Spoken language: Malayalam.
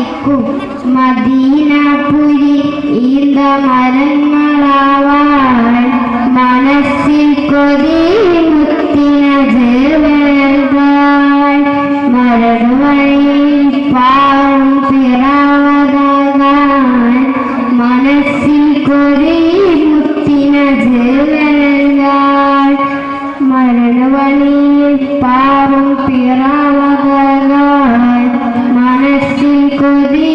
വഹിക്കും മദീനപുരി ഈന്ത മരങ്ങളാവാൻ മനസ്സിൽ കൊതി മുത്തിന ചേർവതാൻ മരണവഴിയിൽ പാവം പിറവതാകാൻ മനസ്സിൽ കൊതി മുത്തിന ചേർവതാൻ മരണവഴിയിൽ പാവം പിറവതാകാൻ മനസ്സിൽ കൊതി